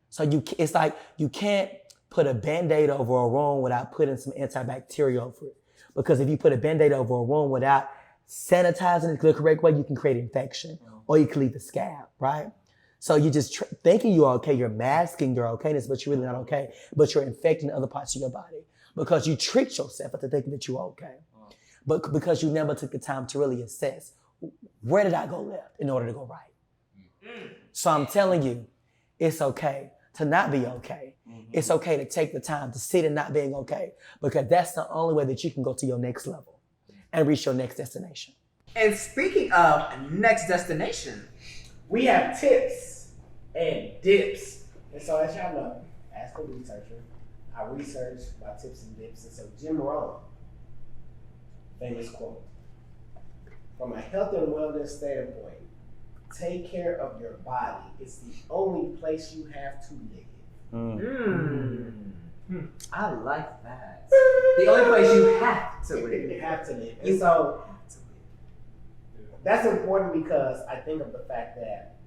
So it's like you can't put a Band-Aid over a wound without putting some antibacterial over it. Because if you put a Band-Aid over a wound without sanitizing it the correct way, you can create infection or you can leave the scab, right? So you're just thinking you're okay, you're masking your okayness, but you're really not okay. But you're infecting other parts of your body because you tricked yourself into thinking that you were okay. But because you never took the time to really assess, where did I go left in order to go right? So I'm telling you, it's okay to not be okay. It's okay to take the time to sit in not being okay, because that's the only way that you can go to your next level and reach your next destination. And speaking of next destination, we have tips and dips. And so as y'all know, as a researcher, I research my tips and dips. And so Jim Rohn, famous quote, from a health and wellness standpoint, take care of your body. It's the only place you have to live. I like that. The only place you have to live. You have to live. And so that's important because I think of the fact that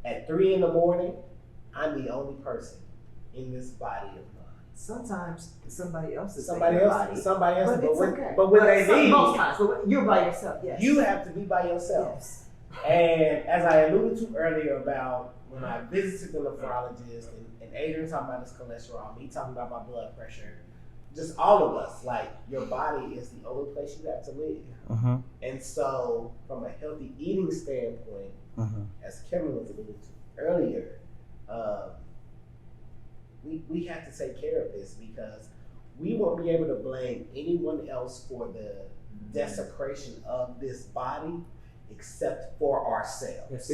at 3 a.m, I'm the only person in this body of mine. Sometimes somebody else is somebody else, but it's okay. But when they need, most times, but you're by yourself. Yes, you have to be by yourself. Yes. And as I alluded to earlier about when I visited the nephrologist and Adrian talking about his cholesterol, me talking about my blood pressure, just all of us, like your body is the only place you have to live. And so from a healthy eating standpoint, as Kevin was alluding to earlier, we have to take care of this because we won't be able to blame anyone else for the desecration of this body except for ourselves.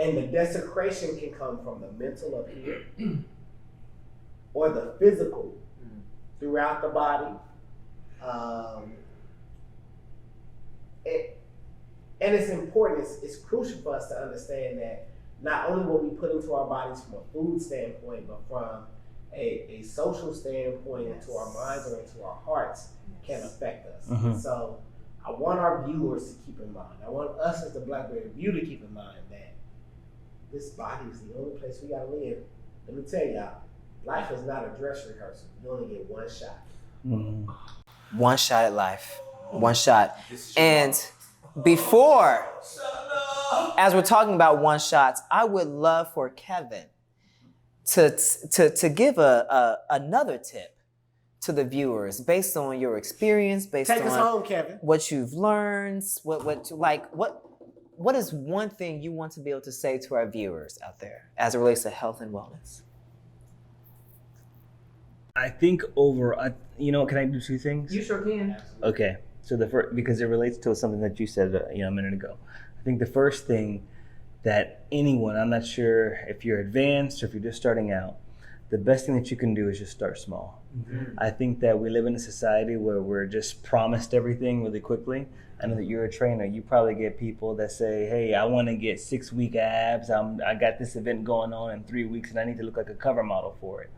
And the desecration can come from the mental up here or the physical throughout the body. And it's important, it's crucial for us to understand that not only what we put into our bodies from a food standpoint, but from a social standpoint, into our minds or into our hearts can affect us. And so I want our viewers to keep in mind, I want us as the Blackberry Review to keep in mind that this body is the only place we gotta live. Let me tell y'all, life is not a dress rehearsal. You only get one shot. One shot at life. One shot. And before, as we're talking about one shots, I would love for Kevin to give another tip to the viewers based on your experience, based Take on us home, Kevin. What you've learned, what is one thing you want to be able to say to our viewers out there as it relates to health and wellness? I think can I do two things? You sure can. Okay. So the first, because it relates to something that you said a minute ago. I think the first thing that anyone, I'm not sure if you're advanced or if you're just starting out, the best thing that you can do is just start small. I think that we live in a society where we're just promised everything really quickly. I know that you're a trainer. You probably get people that say, hey, I want to get 6-week abs. I got this event going on in 3 weeks and I need to look like a cover model for it.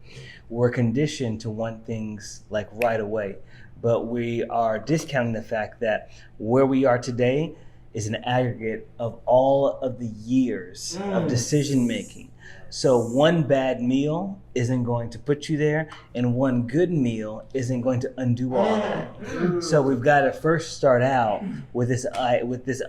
We're conditioned to want things like right away, but we are discounting the fact that where we are today is an aggregate of all of the years of decision making. So one bad meal isn't going to put you there, and one good meal isn't going to undo all of that. So we've got to first start out with this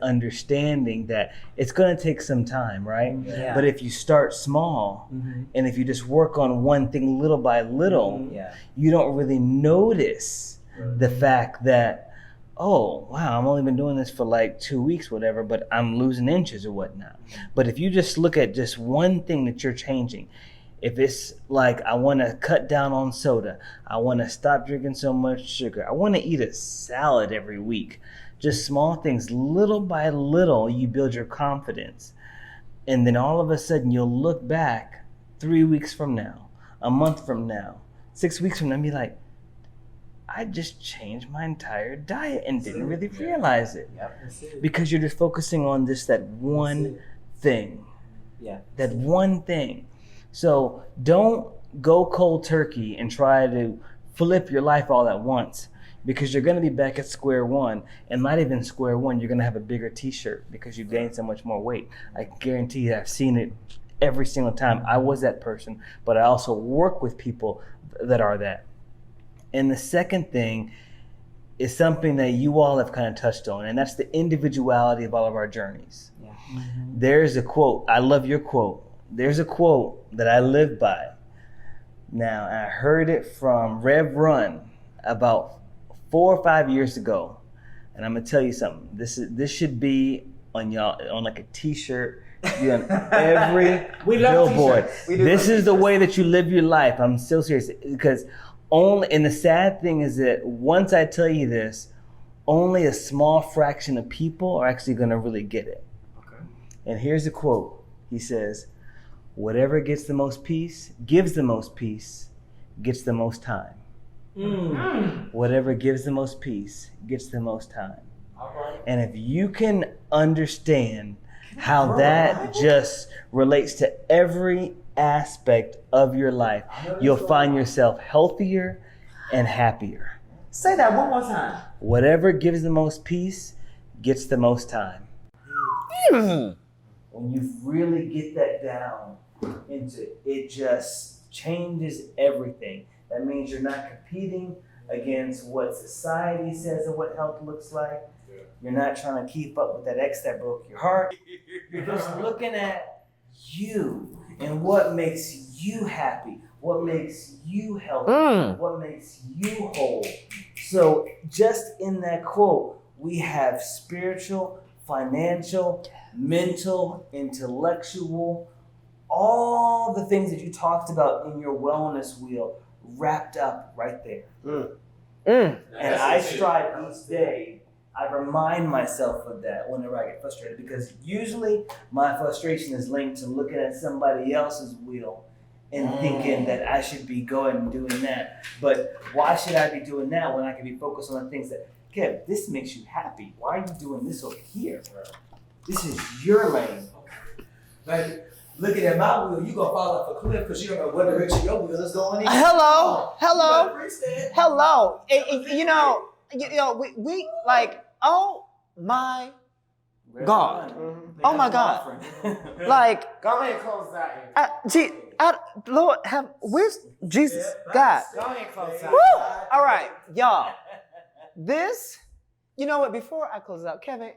understanding that it's going to take some time, right? Yeah. But if you start small, and if you just work on one thing little by little, you don't really notice the fact that, oh, wow, I've only been doing this for like 2 weeks, whatever, but I'm losing inches or whatnot. But if you just look at just one thing that you're changing, if it's like, I want to cut down on soda, I want to stop drinking so much sugar, I want to eat a salad every week, just small things, little by little, you build your confidence. And then all of a sudden, you'll look back 3 weeks from now, a month from now, 6 weeks from now, and be like, I just changed my entire diet and didn't really realize it. Because you're just focusing on just that one thing. That one thing. So don't go cold turkey and try to flip your life all at once, because you're going to be back at square one, and not even square one, you're going to have a bigger t-shirt because you gained so much more weight. I guarantee you, I've seen it every single time. I was that person, but I also work with people that are that. And the second thing is something that you all have kind of touched on, and that's the individuality of all of our journeys. There's a quote, I love your quote. There's a quote that I live by. Now, I heard it from Rev Run about 4 or 5 years ago, and I'm gonna tell you something. This should be on like a t-shirt, be on every billboard. This is the way that you live your life. I'm so serious, because and the sad thing is that once I tell you this, only a small fraction of people are actually going to really get it. And here's the quote. He says, whatever gets the most peace, gives the most peace, gets the most time. Whatever gives the most peace, gets the most time. And if you can understand how that just relates to every aspect of your life, you'll find yourself healthier and happier. Say that one more time. Whatever gives the most peace gets the most time. When you really get that down into it, just changes everything. That means you're not competing against what society says and what health looks like. You're not trying to keep up with that ex that broke your heart. You're just looking at you and what makes you happy, what makes you healthy, what makes you whole. So just in that quote, we have spiritual, financial, mental, intellectual, all the things that you talked about in your wellness wheel wrapped up right there. And I strive each day, I remind myself of that whenever I get frustrated, because usually my frustration is linked to looking at somebody else's wheel and thinking that I should be going and doing that. But why should I be doing that when I can be focused on the things that, Kev, this makes you happy. Why are you doing this over here? This is your lane. Like, looking at my wheel, you gonna fall off a cliff because you don't know what direction your wheel is going in. Hello. Hello. You know, we like, oh my God. Oh my God. Like, Go ahead and close that. Lord, where's Jesus? God. Go ahead and close that. Woo! All right, y'all. This, you know what? Before I close out, Kevin,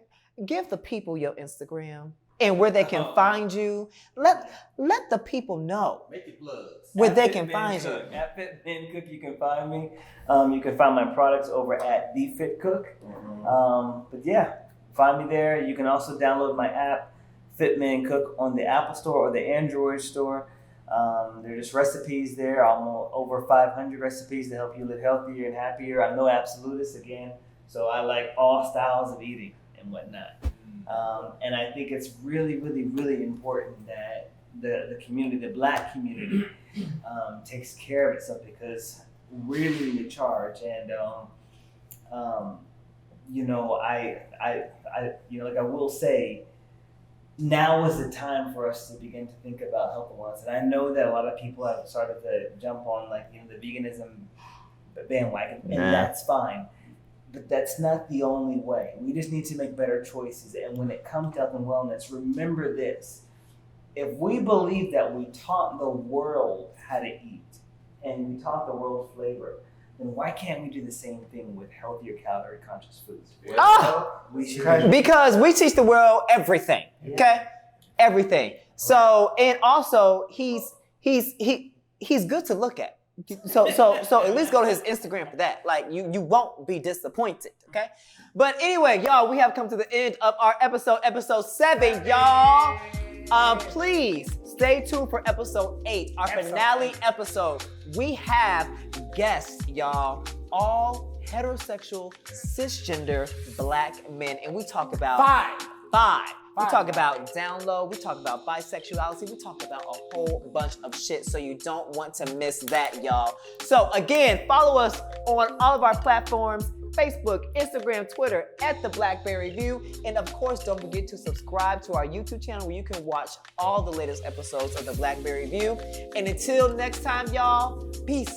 give the people your Instagram and where they can find you. Let the people know Make it plugs. where they can find you. At FitMen Cook, you can find me. You can find my products over at The Fit Cook. But yeah, find me there. You can also download my app, FitMen Cook, on the Apple Store or the Android Store. There are just recipes there, almost over 500 recipes to help you live healthier and happier. I'm no absolutist again, so I like all styles of eating and whatnot. And I think it's really, really, really important that the community, the Black community, takes care of itself, because we're leading the charge. And you know, I like I will say, now is the time for us to begin to think about health and wellness. And I know that a lot of people have started to jump on, like, you know, the veganism bandwagon, and that's fine. But that's not the only way. We just need to make better choices. And when it comes to health and wellness, remember this. If we believe that we taught the world how to eat and we taught the world flavor, then why can't we do the same thing with healthier, calorie conscious foods? We should. Because we teach the world everything. Okay? Everything. So, and also he's good to look at. So at least go to his Instagram for that. Like, you won't be disappointed, okay? But anyway, y'all, we have come to the end of our episode 7, y'all. Please stay tuned for episode 8, our finale episode. We have guests, y'all, all heterosexual, cisgender Black men, and we talk about five. We talk about down low, we talk about bisexuality, we talk about a whole bunch of shit, so you don't want to miss that, y'all. So again, follow us on all of our platforms, Facebook, Instagram, Twitter, at The Blackberry View. And of course, don't forget to subscribe to our YouTube channel where you can watch all the latest episodes of The Blackberry View. And until next time, y'all, peace.